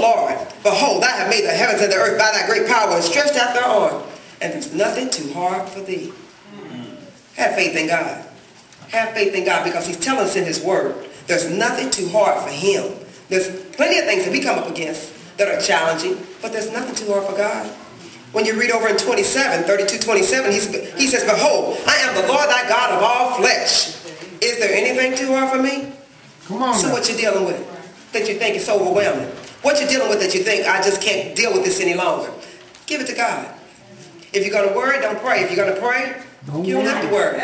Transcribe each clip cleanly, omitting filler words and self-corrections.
Lord, behold, thou hast made the heavens and the earth by thy great power and stretched out thy arm, and there's nothing too hard for thee. Have faith in God. Have faith in God, because he's telling us in his word, there's nothing too hard for him. There's plenty of things that we come up against that are challenging, but there's nothing too hard for God. When you read over in 32:27, he says, behold, I am the Lord thy God of all flesh. Is there anything too hard for me? Come on. So now. what you're dealing with that you think is so overwhelming? What you're dealing with that you think, I just can't deal with this any longer? Give it to God. If you're going to worry, don't pray. If you're going to pray, you don't have to worry.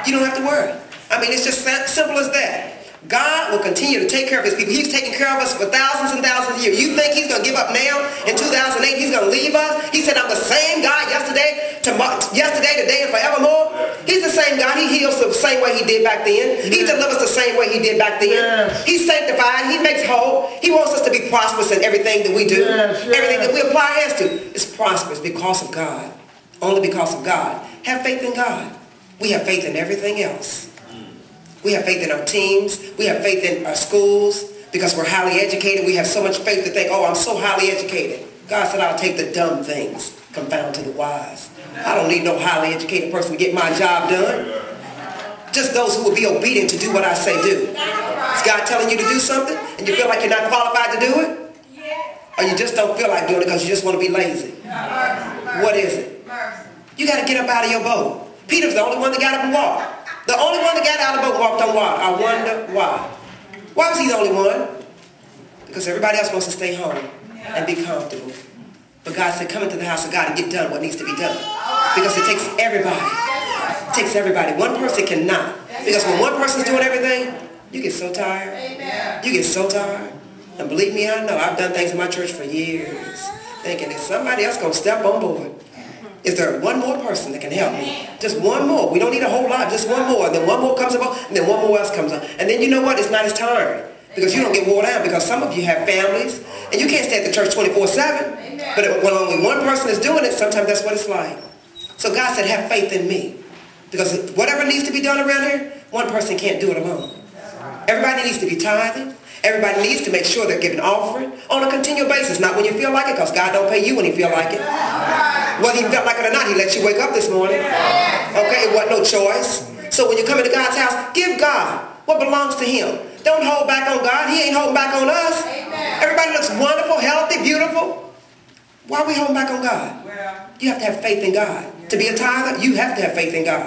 You don't have to worry. I mean, it's just simple as that. God will continue to take care of his people. He's taken care of us for thousands and thousands of years. You think he's going to give up now? In 2008, he's going to leave us? He said, I'm the same God yesterday, today, and forevermore. He's the same God. He heals the same way he did back then. He delivers the same way he did back then. Yes. He's sanctified. He makes whole. He wants us to be prosperous in everything that we do. Yes, yes. Everything that we apply our hands to is prosperous because of God. Only because of God. Have faith in God. We have faith in everything else. We have faith in our teams. We have faith in our schools because we're highly educated. We have so much faith to think, oh, I'm so highly educated. God said, I'll take the dumb things, confound to the wise. I don't need no highly educated person to get my job done. Just those who will be obedient to do what I say do. Is God telling you to do something and you feel like you're not qualified to do it? Or you just don't feel like doing it because you just want to be lazy? What is it? You got to get up out of your boat. Peter's the only one that got up and walked. The only one that got out of the boat walked on water. I wonder why. Why was he the only one? Because everybody else wants to stay home and be comfortable. But God said, come into the house of God and get done what needs to be done. Because it takes everybody. It takes everybody. One person cannot. Because when one person's doing everything, you get so tired. You get so tired. And believe me, I know. I've done things in my church for years, thinking, is somebody else going to step on board? Is there one more person that can help me? Just one more. We don't need a whole lot. Just one more. And then one more comes about, and then one more else comes up. And then you know what? It's not as tiring. Because you don't get wore down. Because some of you have families, and you can't stay at the church 24/7. But when only one person is doing it, sometimes that's what it's like. So God said, have faith in me. Because whatever needs to be done around here, one person can't do it alone. Everybody needs to be tithing. Everybody needs to make sure they're giving offering on a continual basis. Not when you feel like it, because God don't pay you when he feel like it. Whether he felt like it or not, he let you wake up this morning. Okay, it wasn't no choice. So when you come into God's house, give God what belongs to him. Don't hold back on God. He ain't holding back on us. Everybody looks wonderful, healthy, beautiful. Why are we holding back on God? You have to have faith in God. To be a tither, you have to have faith in God.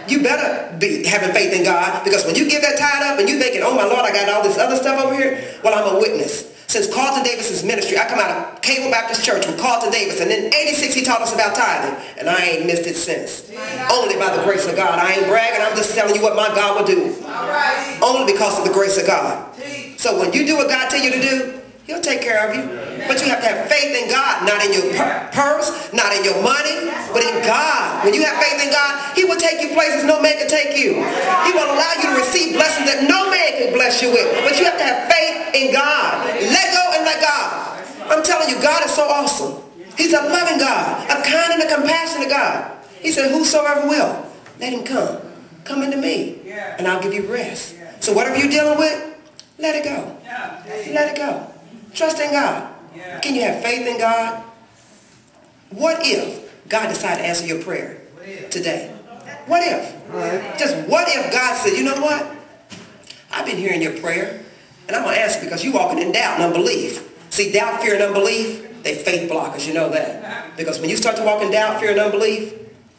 You better be having faith in God, because when you give that tithe up and you thinking, oh my Lord, I got all this other stuff over here, well, I'm a witness. Since Carlton Davis's ministry, I come out of Cable Baptist Church with Carlton Davis, and in '86 he taught us about tithing, and I ain't missed it since. Only by the grace of God. I ain't bragging, I'm just telling you what my God will do. Only because of the grace of God. So when you do what God tell you to do, he'll take care of you. But you have to have faith in God, not in your purse, not in your money, but in God. When you have faith in God, he will take you places no man can take you. He will allow you to receive blessings that no man can bless you with. But you have to have faith in God. Let go and let God. I'm telling you, God is so awesome. He's a loving God, a kind and a compassionate God. He said, whosoever will, let him come. Come into me, and I'll give you rest. So whatever you're dealing with, let it go. Let it go. Trust in God. Can you have faith in God? What if God decided to answer your prayer today? What if? Just what if God said, you know what? I've been hearing your prayer, and I'm going to answer because you're walking in doubt and unbelief. See, doubt, fear, and unbelief, they faith blockers. You know that. Because when you start to walk in doubt, fear, and unbelief,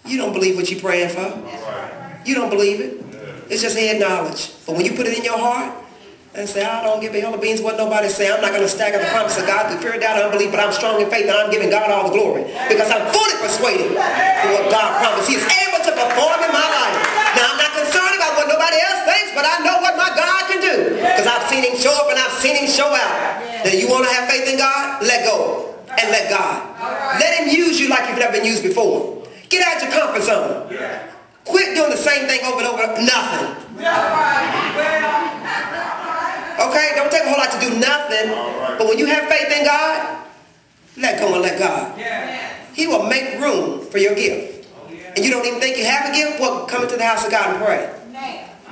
you don't believe what you're praying for. You don't believe it. It's just head knowledge. But when you put it in your heart, and say, I don't give a hell of beans what nobody say. I'm not going to stagger the promise of God through fear, doubt, and unbelief, but I'm strong in faith and I'm giving God all the glory. Because I'm fully persuaded of what God promised. He is able to perform in my life. Now, I'm not concerned about what nobody else thinks, but I know what my God can do. Because I've seen him show up and I've seen him show out. Now, you want to have faith in God? Let go and let God. Let him use you like you've never been used before. Get out your comfort zone. Quit doing the same thing over and over. Nothing. Okay, don't take a whole lot to do nothing. But when you have faith in God, let go and let God. He will make room for your gift. And you don't even think you have a gift? Well, come into the house of God and pray.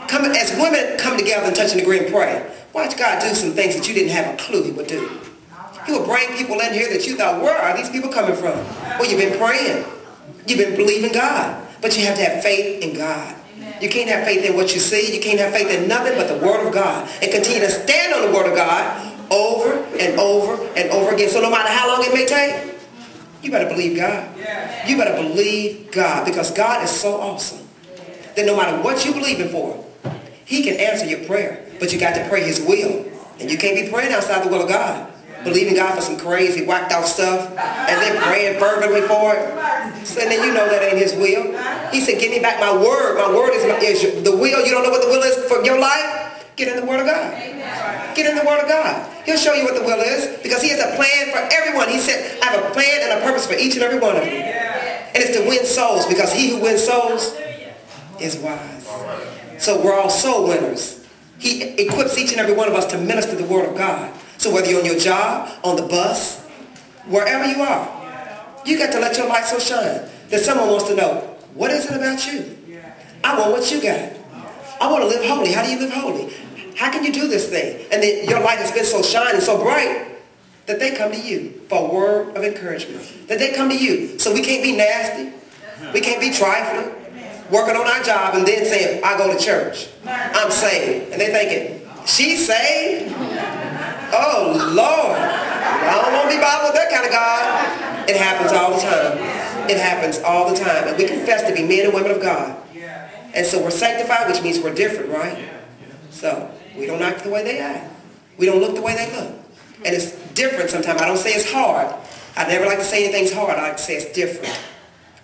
Come, as women come together and touch and agree and pray. Watch God do some things that you didn't have a clue he would do. He will will bring people in here that you thought, where are these people coming from? Well, you've been praying. You've been believing God. But you have to have faith in God. You can't have faith in what you see. You can't have faith in nothing but the Word of God. And continue to stand on the Word of God over and over and over again. So no matter how long it may take, you better believe God. You better believe God, because God is so awesome that no matter what you're believing for, He can answer your prayer. But you got to pray His will. And you can't be praying outside the will of God. Believing God for some crazy, whacked out stuff, and then praying fervently for it. So then you know that ain't His will. He said, give me back my word. My word is the will. You don't know what the will is for your life? Get in the Word of God. Get in the Word of God. He'll show you what the will is, because He has a plan for everyone. He said, I have a plan and a purpose for each and every one of you. And it's to win souls, because he who wins souls is wise. So we're all soul winners. He equips each and every one of us to minister the Word of God. So whether you're on your job, on the bus, wherever you are, you got to let your light so shine that someone wants to know, what is it about you? I want what you got. I want to live holy. How do you live holy? How can you do this thing? And then your light has been so shining, so bright, that they come to you for a word of encouragement. That they come to you. So we can't be nasty. We can't be trifling. Working on our job and then saying, I go to church. I'm saved. And they're thinking, she's saved? Oh, Lord. I don't want to be bothered with that kind of God. It happens all the time. It happens all the time. And we confess to be men and women of God. And so we're sanctified, which means we're different, right? So we don't act the way they act. We don't look the way they look. And it's different sometimes. I don't say it's hard. I never like to say anything's hard. I like to say it's different.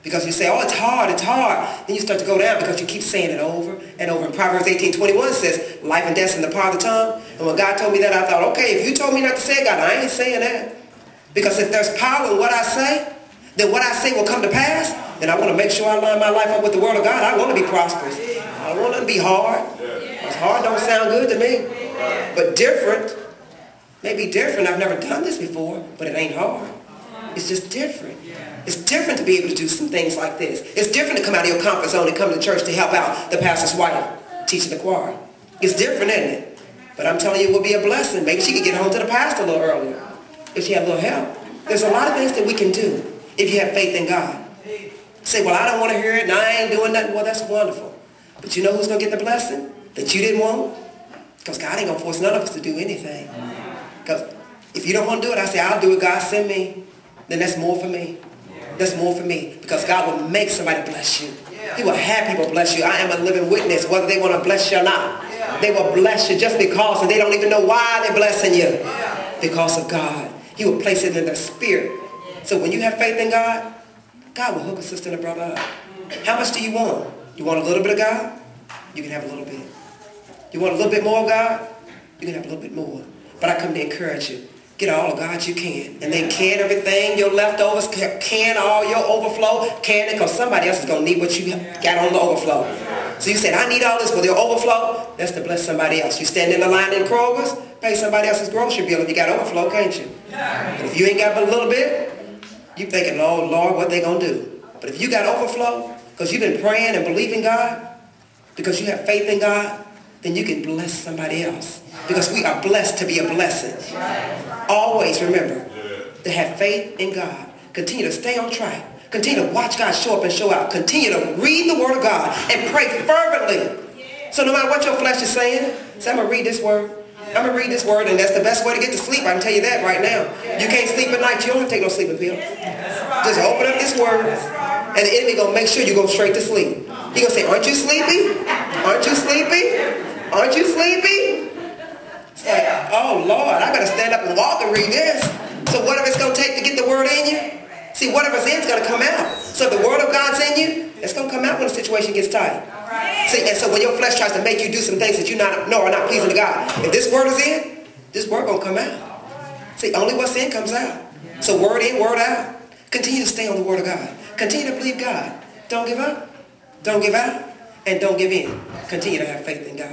Because you say, oh, it's hard, it's hard. Then you start to go down because you keep saying it over and over. And Proverbs 18:21 says, life and death in the power of the tongue. And when God told me that, I thought, okay, if you told me not to say it, God, I ain't saying that. Because if there's power in what I say, then what I say will come to pass. And I want to make sure I line my life up with the Word of God. I want to be prosperous. I don't want it to be hard. Because hard don't sound good to me. But different, maybe different. I've never done this before, but it ain't hard. It's just different. It's different to be able to do some things like this. It's different to come out of your comfort zone and come to church to help out the pastor's wife teaching the choir. It's different, isn't it? But I'm telling you, it will be a blessing. Maybe she could get home to the pastor a little earlier if she had a little help. There's a lot of things that we can do if you have faith in God. Say, well, I don't want to hear it and I ain't doing nothing. Well, that's wonderful. But you know who's going to get the blessing that you didn't want? Because God ain't going to force none of us to do anything. Because if you don't want to do it, I say, I'll do it. God send me. Then that's more for me. That's more for me. Because God will make somebody bless you. He will have people bless you. I am a living witness, whether they want to bless you or not. They will bless you just because, and they don't even know why they're blessing you. Because of God. He will place it in their spirit. So when you have faith in God, God will hook a sister and a brother up. How much do you want? You want a little bit of God? You can have a little bit. You want a little bit more of God? You can have a little bit more. But I come to encourage you. Get all of God you can. And then can everything, your leftovers, can all your overflow, can it, because somebody else is going to need what you got on the overflow. So you said, I need all this for your overflow. That's to bless somebody else. You stand in the line in Kroger's, pay somebody else's grocery bill if you got overflow, can't you? But if you ain't got but a little bit, you thinking, oh, Lord, what they going to do? But if you got overflow, because you've been praying and believing God, because you have faith in God, then you can bless somebody else. Because we are blessed to be a blessing. Always remember to have faith in God. Continue to stay on track. Continue to watch God show up and show out. Continue to read the Word of God and pray fervently. So no matter what your flesh is saying, say, I'm going to read this Word. I'm going to read this Word, and that's the best way to get to sleep. I can tell you that right now. You can't sleep at night. You don't have to take no sleeping pills. Just open up this Word, and the enemy going to make sure you go straight to sleep. He's going to say, aren't you sleepy? Aren't you sleepy? Aren't you sleepy? It's like, oh, Lord, I got to stand up and walk and read this. So whatever it's going to take to get the Word in you, see, whatever's in is going to come out. So if the Word of God's in you, it's going to come out when the situation gets tight. See, and so when your flesh tries to make you do some things that you know are not pleasing to God, if this Word is in, this Word going to come out. See, only what's in comes out. So word in, word out. Continue to stay on the Word of God. Continue to believe God. Don't give up. Don't give out. And don't give in. Continue to have faith in God.